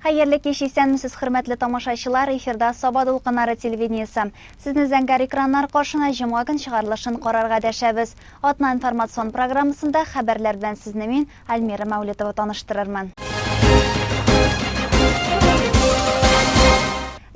Хәерле кич исәнмесез, хөрмәтле тамашачылар, эфирда Саба дулкыннары телевидениесе. Сезне зәңгәр экраннар каршына җомга көн чыгарылышын карарга дәшәбез. Атна информацион программасында хәбәрләр белән сезне мин, Альмира Мәүлетова, таныштырырмын.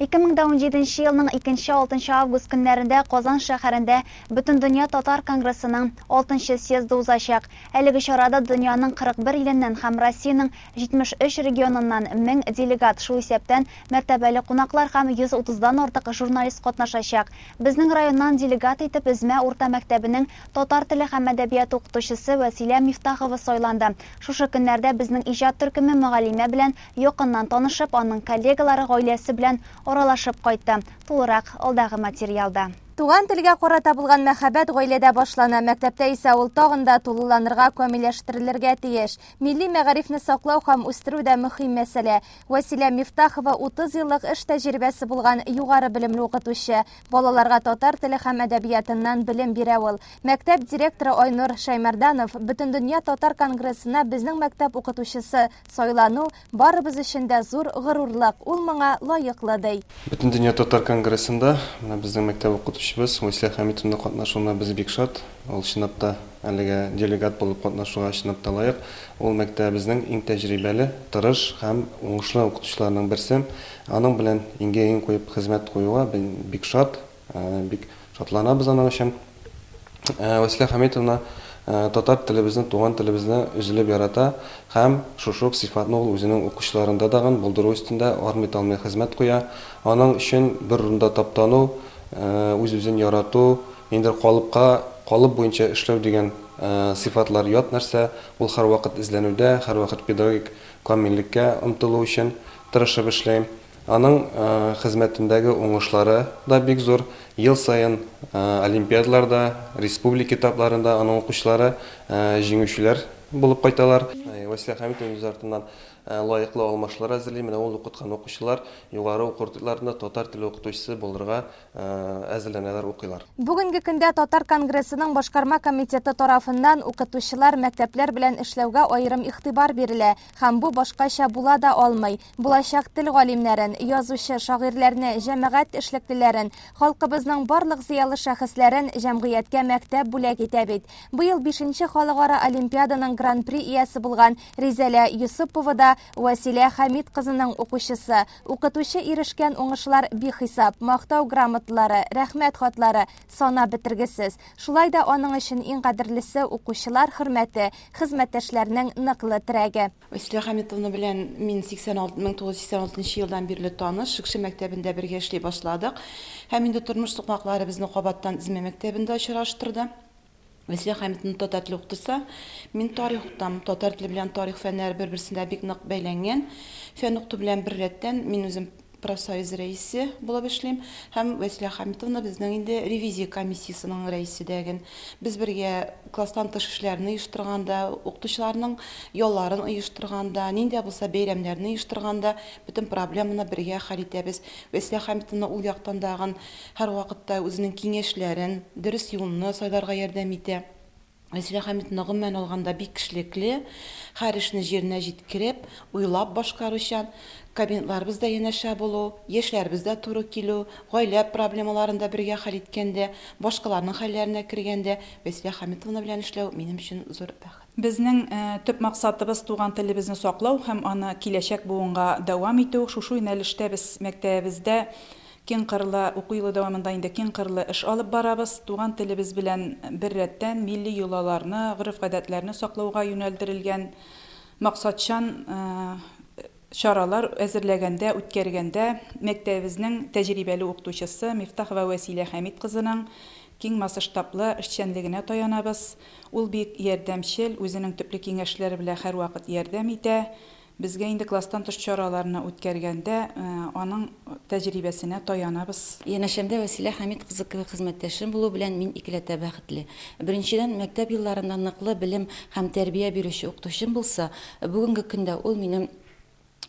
2017 елның 2-6 август көннәрендә Казан шәһәрендә Бөтен дөнья татар конгрессының 6-нчы съезды узачак. Әлеге чарада дөньяның 41 иленнән һәм Россиянең 73 регионыннан 1000 делегат, шул исәптән мәртәбәле кунаклар һәм 130дан артык журналист катнашачак. Безнең районнан делегат итеп Өзмә урта мәктәбенең татар теле һәм әдәбият укытучысы Вәсилә Мифтахова сайланды. Шушы көннәрдә безнең иҗат төркеме Мөгаллимә белән якыннан танышып, аның коллегалары гаиләсе белән оралашып кайтты. Тулырак алдагы материалда. Туган телгә карата булган мәхәббәт гаиләдә башлана, мәктәптә исә ул тагын да тулыланырга, камилләштерелергә тиеш. Милли мәгарифне саклау һәм үстерү дә мөһим мәсьәлә. Вәсилә Мифтахова 30 еллык эш тәҗрибәсе булган югары белемле укытучы. Балаларга татар теле һәм әдәбиятыннан белем бирә ул. Мәктәп директоры Айнур Шаймарданов Бөтен дөнья татар конгрессына безнең мәктәп укытучысы сайлану барыбыз өчен дә зур горурлык. Ул моңа лаеклы ди. Бөтен дөнья татар конгрессында безнең мәктәп укытучыбыз Вәсилә Хәмитовна катнашуына без бик шат. Ул чынлапта әлегә делегат булып катнашуга чынлапта лаек. Ул мәктәбебезнең иң тәҗрибәле, тырыш һәм уңышлы укытучыларның берсе. Аның белән иңгә куеп хезмәт куюга бик шат, бик шатланабыз аның өчен. Вәсилә Хәмитовна татар телебезне, туган телебезне үзелеп ярата һәм шушы сыйфатны ул үзенең укучыларында дагы булдыру өстендә армый хезмәт куя. Аның өчен бер урында таптану, үз-үзен ярату, инде калып буенча эшләү дигән сыйфатлар ят нәрсә. Ул һәрвакыт эзләнүдә, һәрвакыт педагогик камиллеккә омтылу өчен тырышып эшләй. Аның хезмәтендәге уңышлары да бик зур. Ел саен олимпиадаларда, республика этапларында аның укучылары җиңүчеләр булып кайталар. Вәсилә Хәмитовна үз артыннан лаеклы алмашлар әзерли. Менә ул укыткан укучылар югары уку йортларында татар теле укытучысы булырга әзерләнәләр, укыйлар. Бүгенге көндә Татар конгрессының башкарма комитеты тарафыннан укытучылар мәктәпләр белән эшләүгә аерым игътибар бирелә һәм бу башкача була да алмый. Булачак тел галимнәрен, язучы, шагыйрьләрне, җәмәгать эшлеклеләрен, халкыбызның барлык зыялы шәхесләрен җәмгыятькә мәктәп бүләк итә бит. Быел 5нче халыкара олимпиаданың гран-при иясе булган Ризалә Юсупова да Вәсилә Хәмит кызының укучысы. Укытучы ирешкән уңышлар бихисап, мактау грамоталары, рәхмәт хатлары сана бетергесез. Шулай да аның өчен иң кадерлесе укучылар хөрмәте, хезмәттәшләрнең ныклы терәге. Вәсилә Хәмитовна белән мин 1986 елдан бирле таныш, Шикши мәктәбендә бергә эшли башладык. Һәм инде тормыш сукмаклары безне кабаттан Измә мәктәбендә очраштырды. Вәсилә Хәмитовна татар теле укытса, мин тарих укытам. Татар теле белән тарих фәннәре бер-берсенә бик нык бәйләнгән. Фән укыту белән бер рәттән мин үзем профсоюз рәисе булып эшлим һәм Вәсилә Хәмитовна безнең инде ревизия комиссиясының рәисе дәген. Без бергә класстан тыш эшләрне оештырганда, укытучыларның ялларын оештырганда, нинди булса бәйрәмнәрне оештырганда, бөтен проблеманы бергә хәл итәбез. Вәсилә Хәмитовна ул яктан дагы һәрвакытта үзенең киңәшләрен, дөрес юлны сайларга ярдәм итә. Вәсилә Хәмитовна гомумән алганда бик кешелекле, һәр эшне җиренә җиткереп, уйлап башкаручан. Кабинетларыбыз да янәшә булу, яшьләребез дә туры килү, гаилә проблемаларында бергә хәл иткәндә, башкаларның хәлләренә кергәндә Вәсилә Хәмитовна белән эшләү минем өчен зур бәхет. Безнең төп максатыбыз туган телебезне саклау һәм аны киләчәк буынга дәвам итү. Шушы юнәлештә без мәктәбебездә киң кырлы уку елы дәвамында инде киң кырлы эш алып барабыз. Туган телебез белән бер рәттән милли йолаларны, гырыф-гадәтләрне саклауга юнәлдерелгән максатчан чаралар әзерләгәндә, үткәргәндә мәктәбебезнең тәҗрибәле укытучысы Мифтахова Вәсилә Хәмит кызының киң масштаблы эшчәнлегенә таянабыз. Ул бик ярдәмчел, үзенең төпле киңәшләре белән һәрвакыт ярдәм итә. Безгә инде класстан тыш чараларны үткәргәндә аның тәҗрибәсенә таянабыз. Янәшәмдә Вәсилә Хәмит кызы кебек хезмәттәшем булу белән мин икеләтә бәхетле. Беренчедән, мәктәп елларында ныклы белем һәм тәрбия бирүче укытучым булса, бүгенге көндә ул минем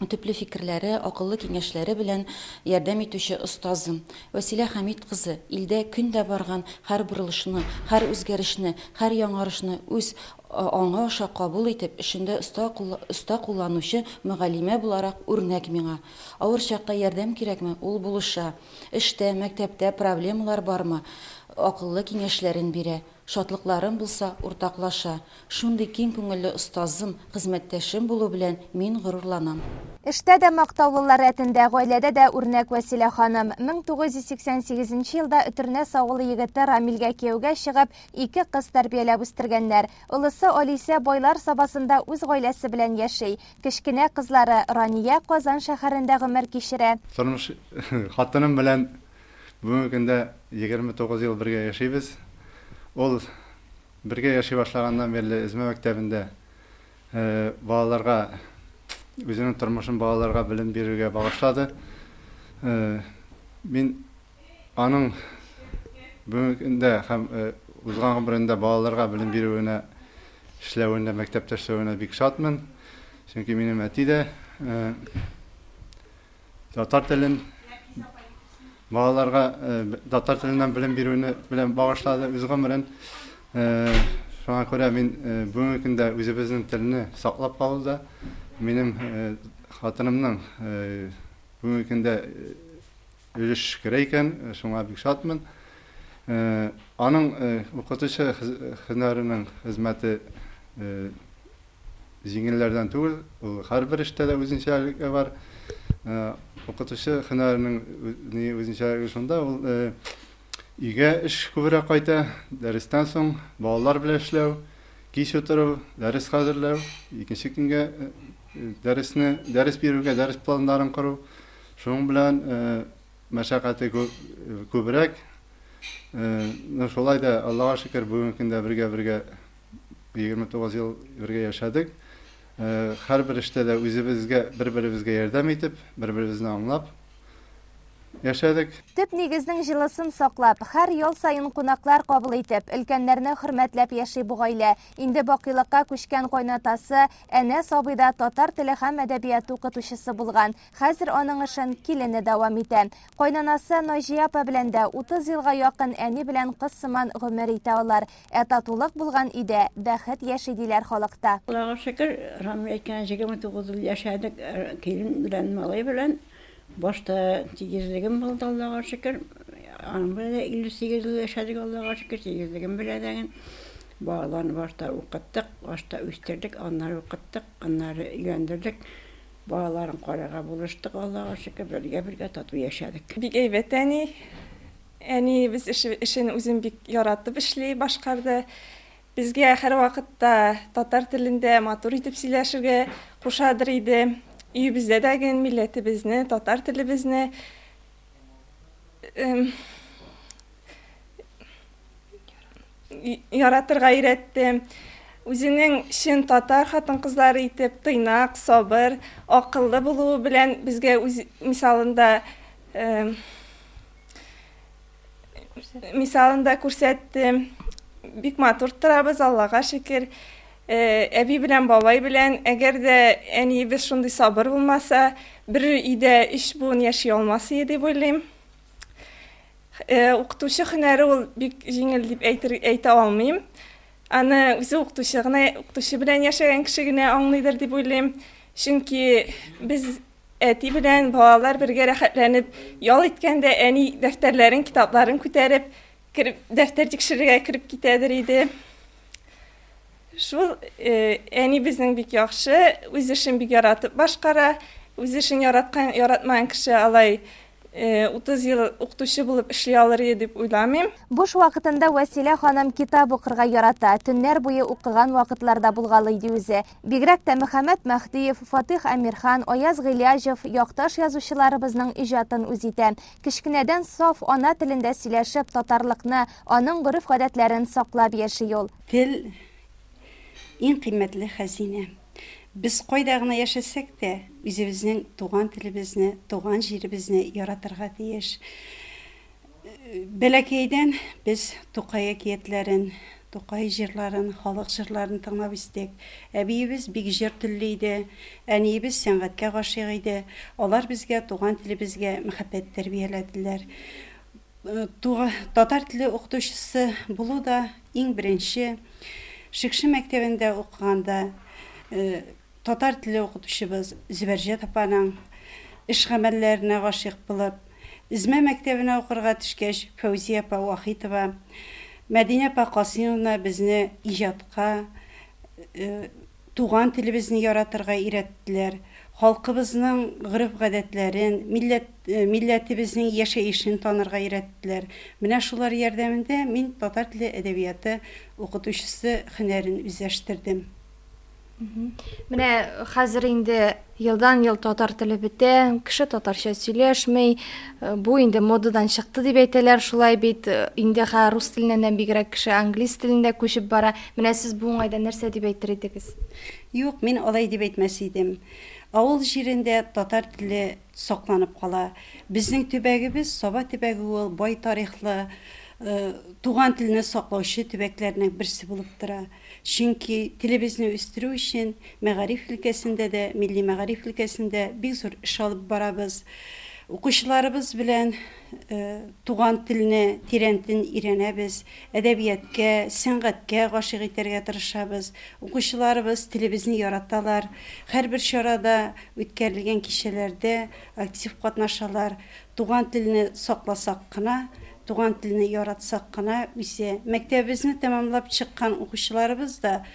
төпле фикерләре, акыллы киңәшләре белән ярдәм итүче остазым. Вәсилә Хәмит кызы илдә көндә барган һәр борылышны, һәр үзгәрешне, һәр яңарышны үз аңа аша кабул итеп, эшендә оста кулланучы мөгаллимә буларак үрнәк миңа. Авыр чакта ярдәм кирәкме, ул булыша. Эштә, мәктәптә проблемалар бармы? Акыллы киңәшләрен бирә. Шатлыкларым булса, уртаклаша. Шундый киң күңелле остазым, хезмәттәшем булу белән мин горурланам. Эштә дә мактаулылар рәтендә, гаиләдә дә үрнәк Вәсилә ханым. 1988 елда Өтернәс авылы егете Рамилгә кияүгә чыгып, 2 кыз тәрбияләп үстергәннәр. Улысы Алисә байлар сабасында үз гаиләсе белән яши. Кечкенә кызлары Рания Казан шәһәрендә гомер кичерә. Тормыш хатыным белән бүгенге көндә 29 ел бергә яшибез. Ул бергә яши башлаганнан бирле Измә мәктәбендә балаларга үзенең тормышын балаларга белем бирергә багышлады. Мин аның бүгенге көндә һәм узган гомерендә балаларга белем бирүенә, эшләвенә, мәктәптә эшләвенә бик шатмын. Чөнки минем әти дә татар телен балаларга татар теленнән белем бирүне белән багышлады үз гомерен. Шуңа күрә мин бүгенге көндә үзебезнең телне саклап калуда, минем хатынымның бүгенге көндә өлеш керә икән, шуңа бик шатмын. Аның укытучы һөнәренең хезмәте җиңелләрдән түгел, ул һәрбер эштә дә үзенчәлеге бар. Укытучы һөнәренең үзенчәлеге шунда, ул өйгә эш күбрәк кайта, дәрестән соң балалар белән эшләү, кич утыру, дәрес хәзерләү, икенче көнгә дәрес бирүгә, дәрес планнарын кору. Шуның белән мәшәкате күбрәк. Шулай да Аллага шөкер бүгенге көндә бергә 29 ел бергә яшәдек. Һәрбер эштә дә үзебезгә, бер-беребезгә ярдәм итеп, бер-беребезне аңлап яшәдек. Төп нигезнең җылысын саклап, һәр ел сайын кунаклар кабул итеп, өлкәннәрне хөрмәтләп яши бу гаилә. Инде бакыйлыкка күчкән кайнатасы әнә сабыйда татар теле һәм әдәбияты укытучысы булган. Хәзер аның эшен килене дәвам итә. Кайнанасы Наҗия апа белән дә 30 елга якын әни белән кыз сыман гомер итә алар. Татулык булган иде, бәхет яши диләр халыкта. Аллага шөкер, Рамил әйткән 29 ел яшәдек, килен белән, малай белән. Башта тигезлегем булды, Аллага шөкер. Аның белән 58 ел яшәдек, Аллага шөкер, тигезлегем белән. Балаларны башта укыттык, башта үстердек, аннары укыттык, аннары өйләндердек. Балаларын карарга булыштык, Аллага шөкер, бергә тату яшәдек. Бик әйбәт әни без эшен үзен бик яратып эшли, башкарды. Безгә һәр вакытта татар телендә матур итеп сөйләшергә кушадыр иде. Өебездә дәге милләтебезне, татар телебезне яратырга өйрәтте. Үзенең чын татар хатын-кызлары итеп тыйнак, сабыр, акыллы булуы белән безгә үз мисалында күрсәтте. Бик матур торабыз, Аллага шөкер. Әби белән бабай белән, әгәр дә әниебез шундый сабыр булмаса, бер өйдә 3 буын яши алмасы иде дип уйлыйм. Укытучы һөнәре ул бик җиңел дип әйтә алмыйм. Аны үзе укытучы белән яшәгән кеше генә аңлыйдыр дип уйлыйм. Чөнки без әти белән балалар бергә рәхәтләнеп ял иткәндә, әни дәфтәрләрен, китапларын күтәреп, дәфтәр тикшерергә кереп китәдер иде. Шул әни безнең бик яхшы, үз эшен бик яратып башкара, үз эшен яратмаган кеше алай 30 ел укытучы булып эшли алыр иде дип уйламыйм. Буш вакытында Вәсилә ханым китап укырга ярата. Төннәр буе укыган вакытларда булгалы иде үзе. Бигрәк тә Мөхәммәд Мәхдиев, Фатих Әмирхан, Аяз Гыйләҗев якташ язучыларыбызның иҗатын үз итә. Кечкенәдән саф ана телендә сөйләшеп, татарлыкны, аның гореф-гадәтләрен саклап яши ул. Тел иң кыйммәтле хәзинә. Без кайда гына яшәсәк тә, үзебезнең туган телебезне, туган җиребезне яратырга тиеш. Бәләкәйдән без Тукай әкиятләрен, Тукай җырларын, халык җырларын тыңлап истек. Әбиебез бик җыр телле иде, әниебез сәнгатькә гашыйк иде. Алар безгә туган телебезгә мәхәббәт тәрбияләделәр. Татар теле укытучысы булу да иң беренче Шикши мәктәбендә укыганда татар теле укытучыбыз Зөбәрҗәт апаның эш гамәлләренә гашыйк булып, Измә мәктәбенә укырга төшкәч, Фәүзия апа Вахитова, Мәдинә апа Касыймовна безне иҗатка, туган телебезне яратырга өйрәттеләр. Халкыбызның гырыф-гадәтләрен, милләтебезнең яшәешен танырга өйрәттеләр. Менә шулар ярдәмендә мин татар теле әдәбияты укытучысы һөнәрен үзләштердем. Менә хәзер инде елдан-ел татар теле бетә, кеше татарча сөйләшмәй, бу инде модадан чыкты дип әйтәләр, шулай бит. Инде рус теленнән бигрәк кеше англис телендә күчеп бара. Менә сез бу уңайда нәрсә дип әйтер идегез? Юк, мин алай дип әйтмәс идем. Авыл җирендә татар теле сакланып кала. Безнең төбәгебез Саба төбәге ул бай тарихлы, туган телне саклаучы төбәкләрнең берсе булып тора. Чөнки телебезне үстерү өчен мәгариф өлкәсендә дә, милли мәгариф өлкәсендә бик зур эш алып барабыз. Укучыларыбыз белән туган телне тирәнтен өйрәнәбез, әдәбияткә, сәнгатькә гашыйк итәргә тырышабыз. Укучыларыбыз телебезне яраталар. Һәрбер чарада үткәрелгән кичәләрдә актив катнашалар. Туган телне сакласак кына, туган телне яратсак кына үсә. Мәктәбебезне тәмамлап чыккан укучыларыбыз да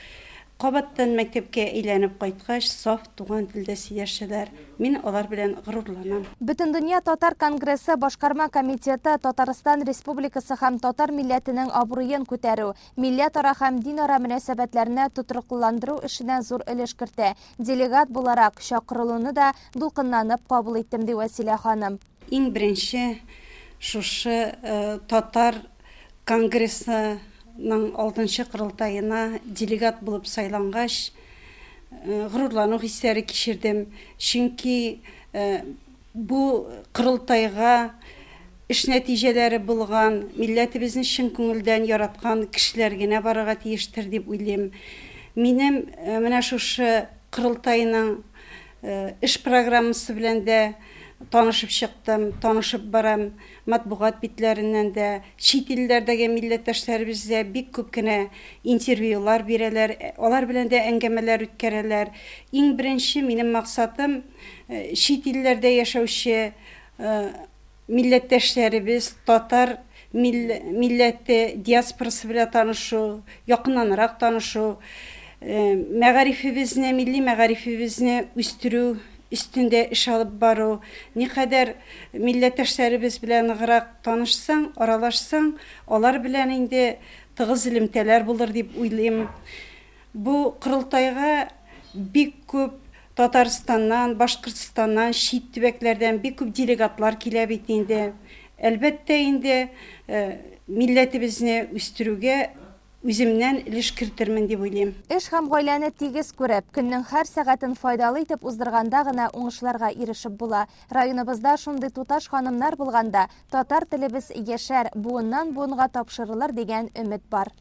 кабаттан мәктәпкә әйләнеп кайткач, саф туган телдә сөйләшәләр. Мин алар белән горурланам. Бөтендөнья татар конгрессы башкарма комитеты Татарстан Республикасы һәм татар милләтенең абруен күтәрү, милләт-ара һәм дин-ара мөнәсәбәтләрне тотрыкландыру эшенә зур өлеш кертә. Делегат буларак чакырылуны да дулкынланып кабул иттем, ди Вәсилә ханым. Иң беренче шушы татар конгрессы 6-нчы кырылтайына делегат булып сайлангач, горурлану хисләре кичердем. Чөнки бу кырылтайга эш нәтиҗәләре булган, милләтебезне чын күңелдән яраткан кешеләр генә барырга тиештер дип уйлыйм. Минем менә шушы кырылтайның эш программасы белән дә танышып чыктым, танышып барам. Матбугат битләреннән дә, чит илләрдәге милләттәшләребезгә бик күп кенә интервьюлар бирәләр, алар белән дә әңгәмәләр үткәрәләр. Иң беренче минем максатым чит илләрдә яшәүче милләттәшләребез, татар милләте диаспорасы белән танышу, якыннанрак танышу, мәгарифебезне, милли мәгарифебезне үстерү üstünde iş alıp бару, никадәр милләттәшләребез белән ныграк танышсаң, аралашсаң, алар белән инде тыгыз элемтәләр булыр дип уйлыйм. Бу кырылтайга бик күп Татарстаннан, Башкортстаннан, чит төбәкләрдән бик күп делегатлар килә бит инде. Әлбәттә инде милләтебезне үстерүгә үземнән өлеш кертермен дип уйлыйм. Эш һәм гаиләне тигез күреп, көннең һәр сәгатен файдалы итеп уздырганда гына уңышларга ирешеп була. Районыбызда шундый туташ ханымнар булганда, татар телебез яшәр, буыннан буынга тапшырылыр дигән өмет бар.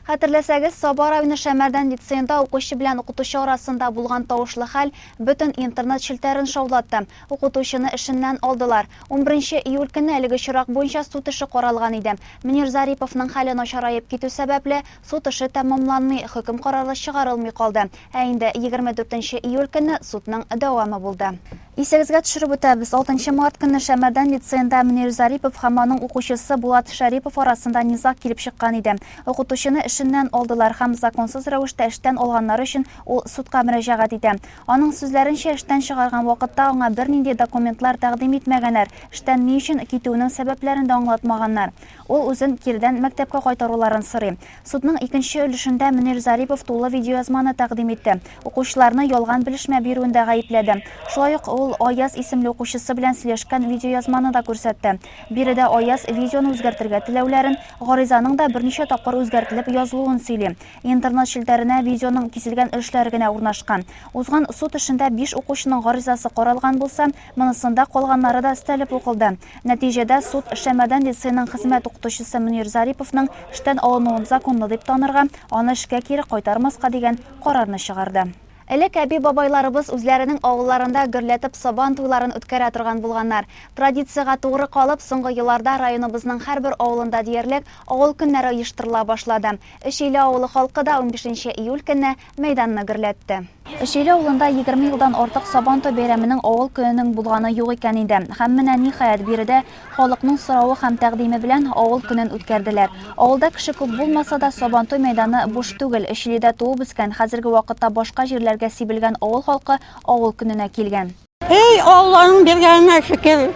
Хәтерләсәгез, Саба районы Шәмәрдән лицейында укучы белән укытучы арасында булган тавышлы хәл бөтен интернет челтәрен шаулатты. Укытучыны эшеннән алдылар. 11 июль көнне әлеге чирак буенча суд эше каралган иде. Мөнир Зариповның хәле начарайып китү сәбәпле суд эше тәмамланмый, хөкем карары чыгарылмый калды. Ә инде 24 июль көнне судның дәвамы булды. Исегезгә төшереп үтәбез, 6 март көнне Шәмәрдән лицейында Мөнир Зарипов һәм аның укучысы Булат Шәрипов арасында низак килеп чыккан иде. Укытучыны эшеннән алдылар һәм законсыз рәвештә эштән алганнары өчен ул судка мөрәҗәгать итә. Аның сүзләренчә, эштән чыгарган вакытта аңа бернинди документлар тәкъдим итмәгәннәр, эштән ни өчен китүенең сәбәпләрен дә аңлатмаганнар. Ул үзен кирдән мәктәпкә кайтаруларын сорый. Судның икенче өлешендә Мөнир Зарипов тулы видеоязманы тәкъдим итте. Укучыларны ялган белешмә бирүендә гаепләде. Шулай ук ул Аяз исемле укучысы белән сөйләшкән видеоязманы да күрсәтте. Биредә Аяз видеоны үзгәртергә теләүләрен, гаризаның да берничә тапкыр үзгәртелеп язылуын сөйле. Интернет шилтәренә видеоның киселгән эшләр генә урнашкан. Узган суд эшендә 5 укучының гаризасы каралган булса, монысында калганнары да өстәлеп укылды. Нәтиҗәдә суд эшләмәдән лицейның хезмәт укытучысы Мөнир Зариповның эштән алынуын законлы дип танырга, аны эшкә кире кайтармаска дигән карарны чыгарды. Элек әби бабайларыбыз үзләренең авылларында гөрләтеп сабан туйларын үткәрә торган булганнар. Традицияга туры калып, соңгы елларда районыбызның һәрбер авылында диярлек авыл көннәре оештырыла башлады. Өчөйле авылы халкы да 15 июль көнне мәйданны гөрләтте. Өчөйле авылында 20 елдан артык сабан туй бәйрәменең авыл көненең булганы юк икән инде. Һәм менә ниһаять биредә халыкның соравы һәм тәкъдиме белән авыл көнен үткәрделәр. Авылда кеше күп булмаса да сабан туй мәйданы буш түгел. Өчөйледә туып үскән, хәзерге вакытта башка җирләргә сибелгән авыл халкы авыл көненә килгән. Ey Allah'ın birgene şükür.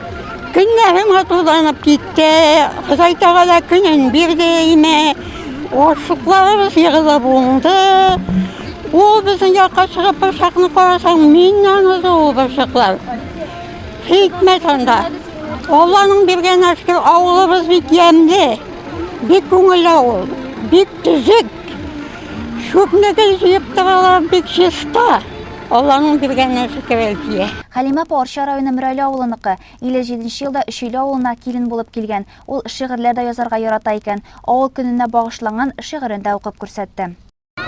Günlerim hatırlanıp gitti. Kızay Teala günün bir deyime. Oşuklarımız yığılıp oldu. O bizim yakka çıkıp bıçakını koyarsan minnanızı o bıçaklar. Hikmet onda. Allah'ın birgene şükür avlumuz bir yemli. Bir köngüllü avul. Bir düzük. Şüpnegil jiyip tağalar bir şista. Allah'ın birgene şükür elkiye. Халима Порша районы Мөрәле авылыныкы 57 елда Өчөйле авылына килен булып килгән. Ул шигырьләрдә язарга ярата икән. Авыл көненә багышланган шигырендә укып күрсәтте.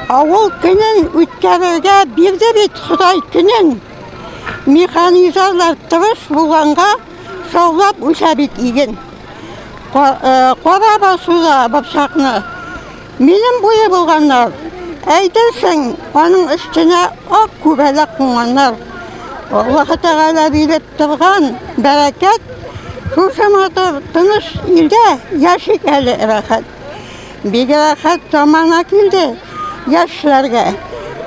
Авыл көнен үткәрергә бирде бит Ходай көнен. Механизаторлар тырыш булганга шаулап үсә бит иген. Кара басуда бапшакны. Минем буе булганнар. Әйтерсең, аның өстенә ак күбәләк куңганнар. Аллаһы Тәгалә биреп торган бәрәкәт, шушы матур тыныч илдә яшик әле рәхәт. Бик рәхәт замана килде яшьләргә.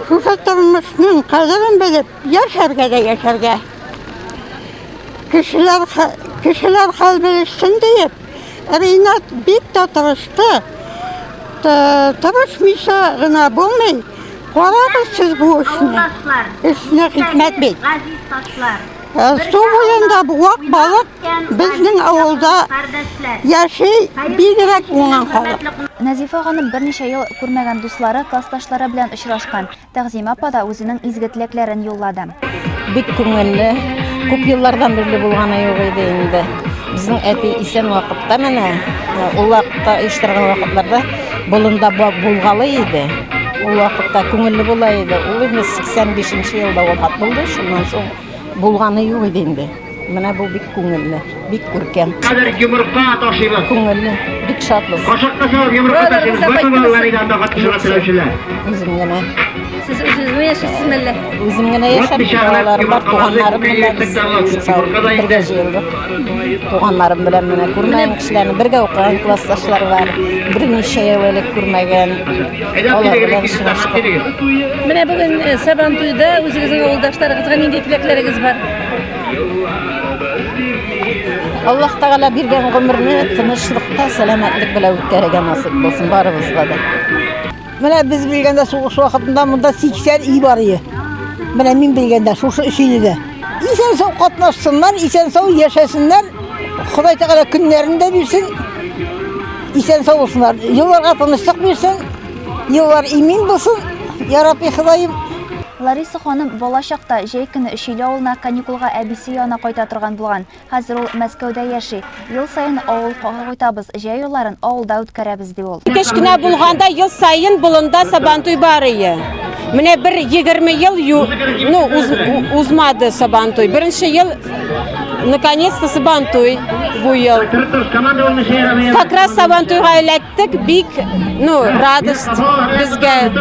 Шушы тормышның кадерен белеп, яшәргә дә яшәргә. Кешеләр хәл белешсен диеп, Ринат бик тә тырышты. Тырышмыйса гына булмый. Карагыз сез бу эшне. Эшне хикмәт бит. Су буенда буак балык безнең авылда яши бигрәк уңган халык. Назифа ханым берничә ел күрмәгән дуслары, классташлары белән очрашкан. Тәгъзимә апа да үзенең изге теләкләрен юллады. Бик күңелле, күп еллардан бирле булганы юк иде инде. Безнең әти исән вакытта менә, ул вакытта оештырган вакытларда болында булгалы иде. Ул вакытта күңелле була иде. Ул 85 елда вафат булды. Шуннан соң булганы юк иде инде. Менә бу бик күңелле, бик күркәм. Кадәр йомырка ташыйбыз. Күңелле, бик шатлык. Кашыкка салып йомырка ташыйбыз. Бөтен балалардан катнашырга теләүчеләр. Үзем генә. Siz özünüzme yaşarsınız mı? Үзем генә яшәп, балаларым бар, туганнарым белән бергә җыелдык. Туганнарым белән менә күрмәгән кешеләрне бергә укыган классташлар бар. Берничә ел элек күрмәгән. Алар белән очраштык. Менә бүген Сабан туйда үзегезнең авылдашларыгызга нинди теләкләрегез бар? Аллаһ Тәгалә биргән гомерне тынычлыкта, сәламәтлек белән үткәрергә насыйп булсын барыбызга да. Менә без белгәндә сугыш вакытында монда 80 үй бар иде. Менә мин белгәндә шушы Өчөйледә. Исән-сау катнашсыннар, исән-сау яшәсеннәр. Ходай Тәгалә көннәрендә бирсен. Исән-сау булсыннар. Елларга тынычлык бирсен. Еллар имин булсын. Я Рабби Ходаем. Лариса ханым балачакта җәй көне Өчөйле авылына каникулга әбисе янына кайта торган булган. Хәзер ул Мәскәүдә яши. Ел сайын авылга кайтабыз, җәй елларын авылда үткәрәбез ди ул. Кечкенә булганда ел сайын болында Сабан туй бар иде. Менә бер 20 ел узмады Сабан туй. Беренче ел наконец-то Сабан туй бу ел. Как раз Сабан туйга эләктек, бик, радость безгә.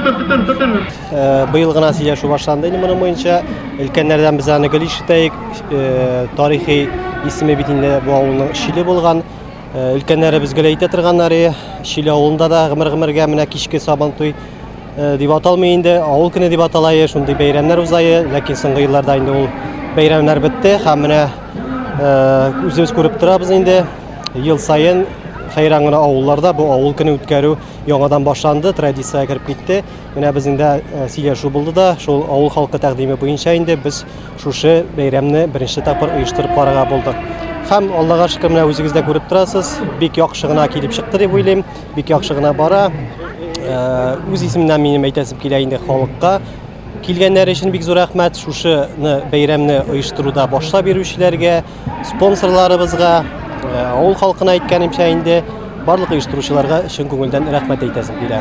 Быел гына сөйләшү башланды инде моның буенча. Өлкәннәрдән без аны гел ишетәйек. Тарихи исеме бит инде бу авылның Шиле булган. Өлкәннәре безгә әйтә торганнары, Шиле авылында да гомер-гомергә менә кичке Сабан туй дип аталмый инде, авыл көне дип аталай, шундый бәйрәмнәр узайы, ләкин соңгы елларда инде ул бәйрәмнәр бетте һәм менә үзебез күреп торабыз инде ел сайын хайран гына авылларда бу авыл көне үткәрү яңадан башланды, традициягә кереп китте. Менә безнең дә сөйләшү булды да, шул авыл халкы тәкъдиме буенча инде без шушы бәйрәмне беренче тапкыр оештырып карарга булдык. Һәм Аллаһка шөкер менә үзегез дә күреп торасыз, бик яхшы гына килеп чыкты дип уйлыйм, бик яхшы гына бара. үз исемнән минем әйтәсем килә инде халыкка. Килгәннәр өчен бик зур рәхмәт. Шушыны бәйрәмне оештыруда башта бирүчеләргә, спонсорларыбызга, авыл халкына әйткәнемчә инде барлык оештыручыларга чын күңелдән рәхмәт әйтәсем килә.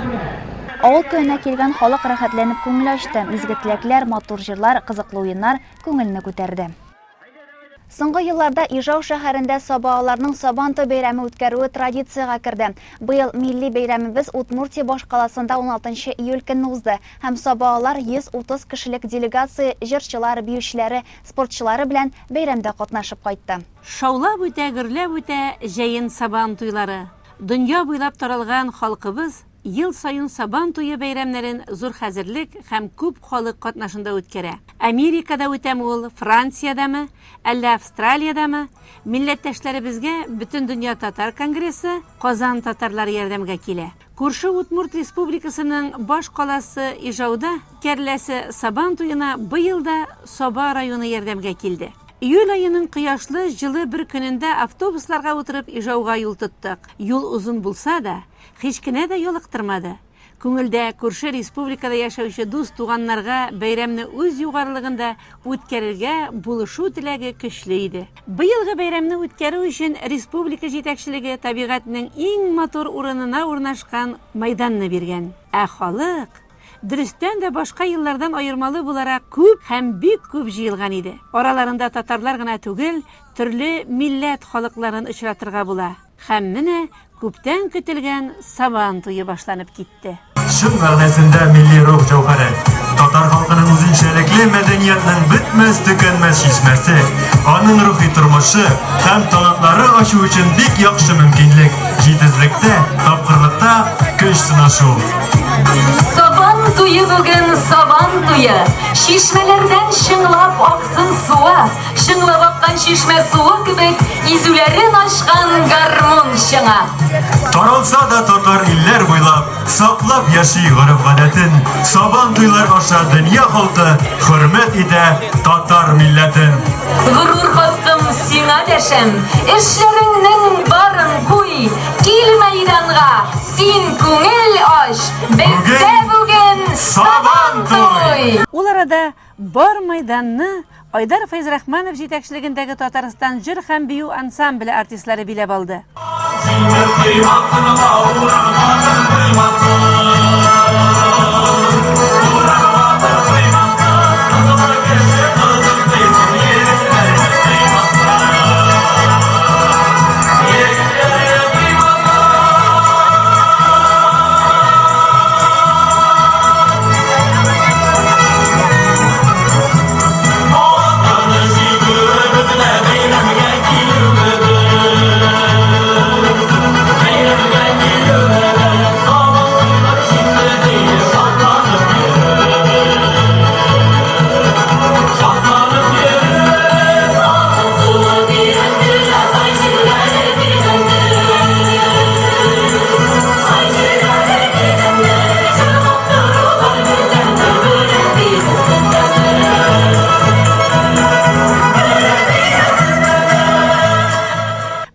Авыл көненә килгән халык рәхәтләнеп күңел ачты. Изге теләкләр, матур җырлар, кызыклы уеннар күңелне күтәрде. Соңгы елларда Ижау шәһәрендә сабааларның Сабантуй бәйрәме үткәрүе традициягә керде. Быел милли бәйрәмебез Удмуртия баш каласында 16 июль көнне узды. Һәм сабаалар 130 кешелек делегация җырчылар, биючеләре, спортчылары белән бәйрәмдә катнашып кайтты. Шаулап үтә, гөрләп үтә җәен Сабантуйлары. Дөнья буйлап таралган халкыбыз ел сайын Сабантуй бәйрәмнәрен зур хәзерлек һәм күп халык катнашында үткәрә. Америкада үтәме ул, Франциядамы, әллә Австралиядамы? Милләттәшләребезгә Бөтен дөнья татар конгрессы Казан татарлары ярдәмгә килә. Күрше Удмурт республикасының баш каласы Ижауда кәрләсе Сабантуена быел да Саба районы ярдәмгә килде. Июль айының кояшлы, җылы бер көнендә автобусларга утырып Ижауга юл тоттык. Юл узын булса да, һич кенә дә ялыктырмады. Күңелдә күрше республикада яшәүче дус туганнарга бәйрәмне үз югарлыгында үткәрергә булышу теләге көчле иде. Быелгы бәйрәмне үткәрү өчен республика җитәкчелеге табигатьнең иң матур урынына урнашкан мәйданны биргән. Ә халык дөрестән дә башка еллардан аермалы буларак күп һәм бик күп җыелган иде. Араларында татарлар гына түгел, төрле милләт халыкларын очратырга була. Һәм менә күптән көтелгән Сабантуй башланып китте. Шын мәгънәсендә милли рух җәүһәре. Татар халкының үзенчәлекле мәдәниятның бетмәс төкәнмәс җисмәсе, аның рухи тормышы һәм талантлары ачу өчен бик яхшы мөмкинлек. Җитезлектә, тапкырлыкта көч сынашу. Сабантуе бүген Сабантуе. Шишмәләрдән шыңлап аксын суы. Шыңлап аккан шишмә суы кебек изүләрен ачкан гармун шыңа. Таралса да татар илләр буйлап, саклап яши гореф-гадәтен. Сабантуйлар аша дөнья халкы хөрмәт итә татар милләтен. Горур халкым сиңа дәшәм, эшләреңнең барын куй. Кил мәйданга, син күңел аш. Бездә бүген Сабантуй. Ул арада бар мәйданны Айдар Файзрахманов җитәкчелегендәге Татарстан җыр һәм бию ансамбле артистлары биләп алды.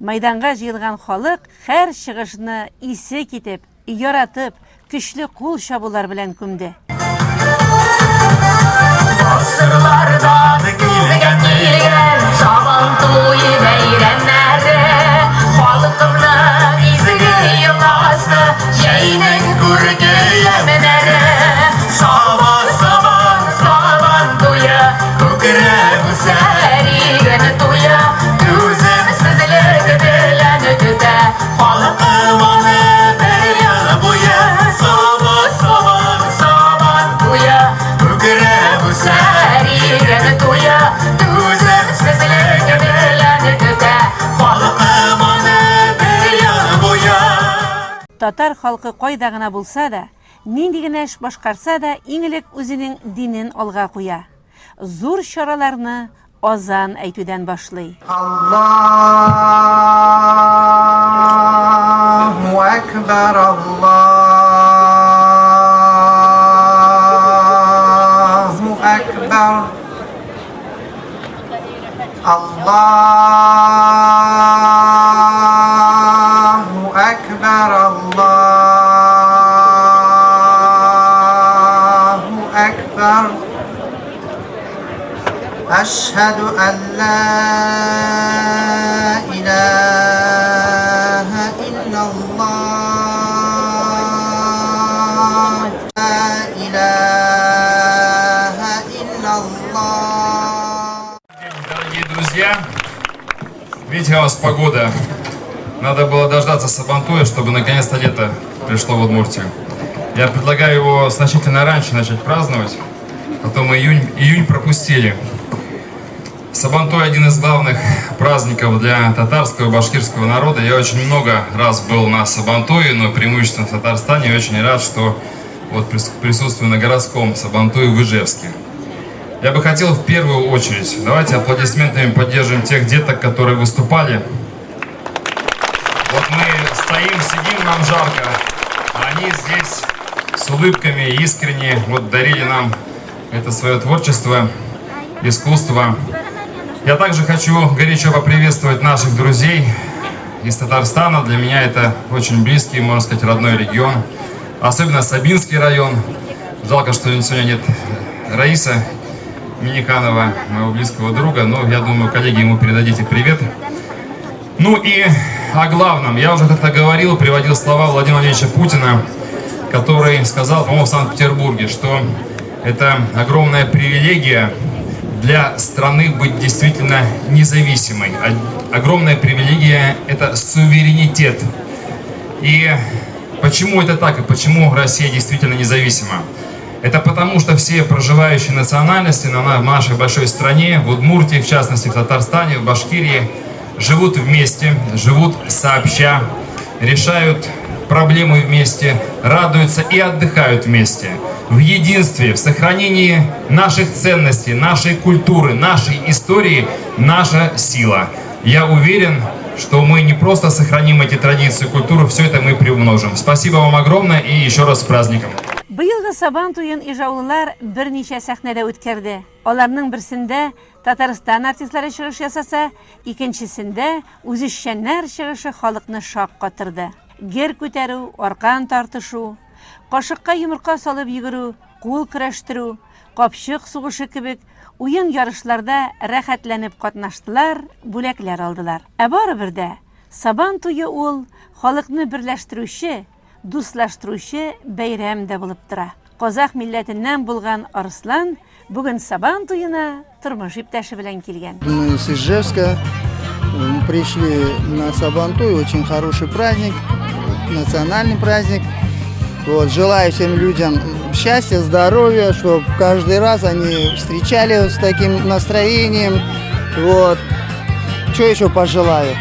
Мәйданга җыелган халык һәр чыгышны исе китеп, яратып, көчле кул чабулар белән күмде. Асырлардан килгән Сабантуй бәйрәмнәре, халкымның изге еласы, җәйнең күрге ямнәре. Сабантуе, күкрәк үсәр туя, түземсезлек белән үтә, халкым аны бер ел буе. Сабантуе, күкрәк үсәр туя, түземсезлек белән үтә, халкым аны бер ел буе. Татар халкы кайда гына булса да, нинди генә эш башкарса да, иң элек үзенең динен алга куя. Зур чараларны азан әйтүдән башлый. Аллаһу акбар, Аллаһу акбар. Аллаһу акбар, Аллаһу أشهد أن لا إله إلا الله لا إله إلا الله. Дорогие друзья, видите, у вас погода. Надо было дождаться Сабантуя, чтобы наконец-то лето пришло в Удмуртию. Я предлагаю его значительно раньше начать праздновать, потом июнь пропустили. Сабантуй один из главных праздников для татарского и башкирского народа. Я очень много раз был на Сабантуе, но преимущественно в Татарстане. И очень рад, что вот присутствую на городском Сабантуе в Ижевске. Я бы хотел в первую очередь, давайте аплодисментами поддержим тех деток, которые выступали. Вот мы стоим, сидим, нам жарко, а они здесь с улыбками искренне вот дарили нам это свое творчество, искусство. Я также хочу горячо поприветствовать наших друзей из Татарстана. Для меня это очень близкий, можно сказать, родной регион. Особенно Сабинский район. Жалко, что сегодня нет Раиса Миниканова, моего близкого друга. Но я думаю, коллеги, ему передадите привет. Ну и о главном. Я уже как-то говорил, приводил слова Владимира Владимировича Путина, который сказал, по-моему, в Санкт-Петербурге, что это огромная привилегия для страны быть действительно независимой. Огромная привилегия – это суверенитет. И почему это так, и почему Россия действительно независима? Это потому, что все проживающие национальности в нашей большой стране, в Удмуртии, в частности в Татарстане, в Башкирии, живут вместе, живут сообща, решают проблемы вместе, радуются и отдыхают вместе. В единстве, в сохранении наших ценностей, нашей культуры, нашей истории, наша сила. Я уверен, что мы не просто сохраним эти традиции и культуру, все это мы приумножим. Спасибо вам огромное и еще раз с праздником. Быелгы Сабантуен ижаулылар берничә сәхнәдә үткәрде. Аларның берсендә Татарстан артистлары чыгыш ясаса, икенчесендә үзешчәннәр чыгышы халыкны шаккатырды. Гер күтәрү, аркан тартышу, кашыкка йомырка салып йөгерү, кул көрәштерү, капчык сугышы кебек уен ярышларда рәхәтләнеп катнаштылар, бүләкләр алдылар. Ә барыбер дә Сабантуе ул халыкны берләштерүче, дуслаштыручы бәйрәм дә булып тора. Казак милләтеннән булган Арслан бүген Сабантуена тормыш иптәше белән килгән. Мы с Ижевска пришли на Сабантуй, очень хороший праздник, национальный праздник. Вот, желаю всем людям счастья, здоровья, чтобы каждый раз они встречали с таким настроением. Вот. Что еще пожелаю?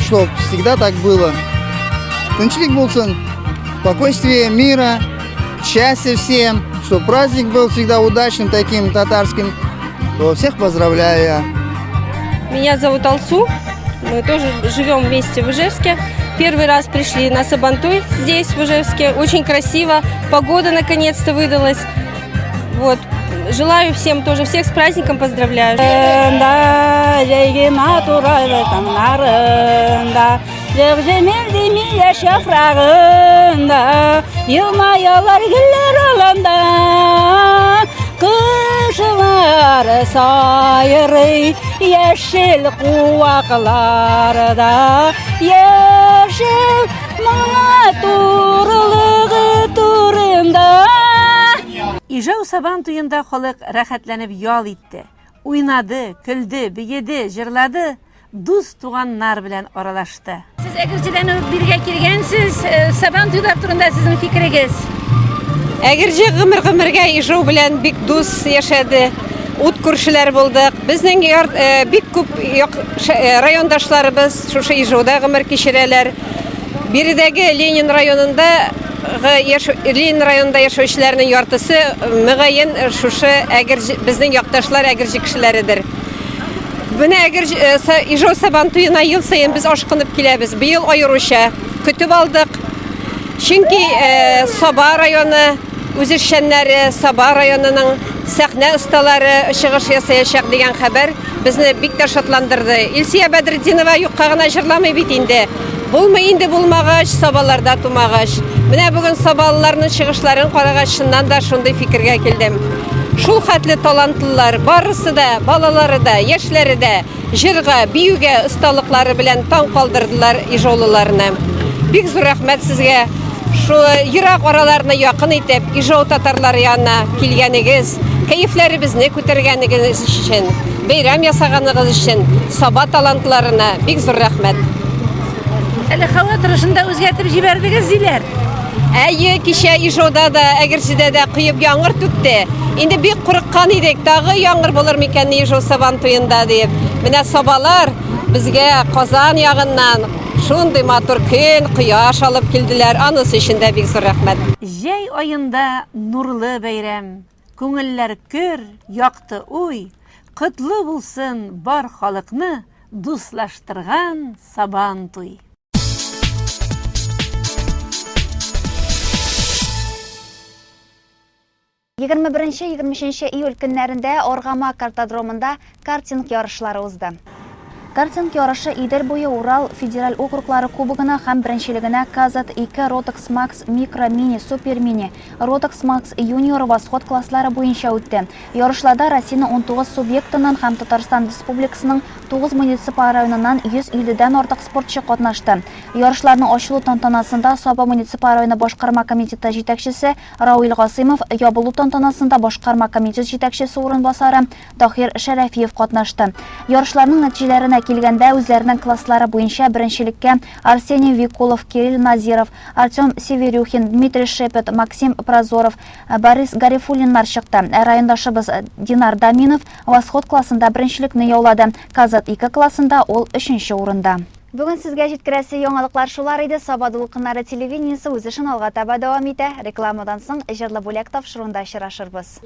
Чтобы всегда так было. Тынчлик болсын, спокойствие, мира, счастья всем, чтобы праздник был всегда удачным, таким татарским. Всех поздравляю я. Меня зовут Алсу, мы тоже живем вместе в Ижевске. Первый раз пришли на Сабантуй здесь, в Ижевске. Очень красиво, погода наконец-то выдалась. Вот. Желаю всем тоже, всех с праздником поздравляю. Kışlar sayırı yeşil kuvaklarda yeşil matırlığı turunda. Ижау Сабантуенда халык рәхәтләнеп ял итте. Уйнады, көлде, биеде, җырлады, дус туганнар белән аралашты. Сез Әгерҗедән биргә килгәнсез, Сабантуйлар турында сезнең фикерегез? Әгерҗе гомергә Ижау белән бик дус яшәде. Ут күршеләр булдык. Безнең бик күп райондашларыбыз шушы Ижауда гомер кичерәләр. Биредәге Ленин районында яшәүчеләрнең яртысы мөгаен шушы безнең якташлар Әгерҗе кешеләредер. Менә Ижау Сабантуена ел саен без ашкынып киләбез. Быел аеруча көтеп алдык. Чөнки Саба районы үзешчәннәре, Саба районының сәхнә осталары чыгыш ясаячак дигән хәбәр безне бик тә шатландырды. Илсия Бәдретдинова юкка гына җырламый бит инде. Булмый инде булмагач, Сабаларда тумагач. Менә бүген Сабалыларның чыгышларын карагач, шуннан да шундый фикергә килдем. Шул хәтле талантлылар, барысы да, балалары да, яшьләре дә җырга, биюгә осталыклары белән таң калдырдылар Ижаулыларны. Бик зур рәхмәт сезгә. Шу ерак араларны якын итеп, Ижау татарлары янына килгәнегез, кәефләребезне күтәргәнегез өчен, бәйрәм ясаганыгыз өчен Саба талантларына бик зур рәхмәт. Әле һава торышында үзгәртеп җибәрдегез диләр. Әйе, кичә Ижауда да, Әгерҗедә дә кыеп яңгыр түкте. Инде бик курыккан идек, тагы яңгыр булыр микән Ижау Сабантуенда дип. Менә Сабалар безгә Казан ягыннан шундый матур көн, кояш алып килделәр. Анысы өчен дә бик зур рәхмәт. Җәй аенда нурлы бәйрәм, күңелләр көр, якты уй, котлы булсын бар халыкны дуслаштырган Сабантуй. 21-23 июль көннәрендә Оргама картодромында картинг ярышлары узды. Картинг ярышы Идел буе Урал федераль округлары кубогына һәм беренчелегенә Казат-2 Rotax Max Micro Mini Super Mini Rotax Max Junior Восход класслары буенча үтте. Ярышларда Россиянең 19 субъектыннан һәм Татарстан Республикасының 9 муниципаль районыннан 150дән артык спортчы катнашты. Ярышларның ачылу тантанасында Саба муниципаль районы башкарма комитеты җитәкчесе Рауил Гасыймов, ябылу тантанасында башкарма комитет җитәкчесе урынбасары Тахир Шәрәфиев катнашты. Ярышларның нәтиҗәләренә килгәндә үзләренең класслары буенча беренчелеккә Арсений Викулов, Кирилл Назиров, Артем Северюхин, Дмитрий Шепет, Максим Прозоров, Борис Гарифуллиннар чыкты. Райондашыбыз Динар Даминов Восход классында беренчелекне яулады. Казат-2 классында ул 3нче урында. Бүген сезгә җиткерәсе яңалыклар шулар иде. Саба дулкыннары телевидениесе үз эшен алга таба дәвам итә. Рекламадан соң җырлы бүләк тапшыруында очрашырбыз.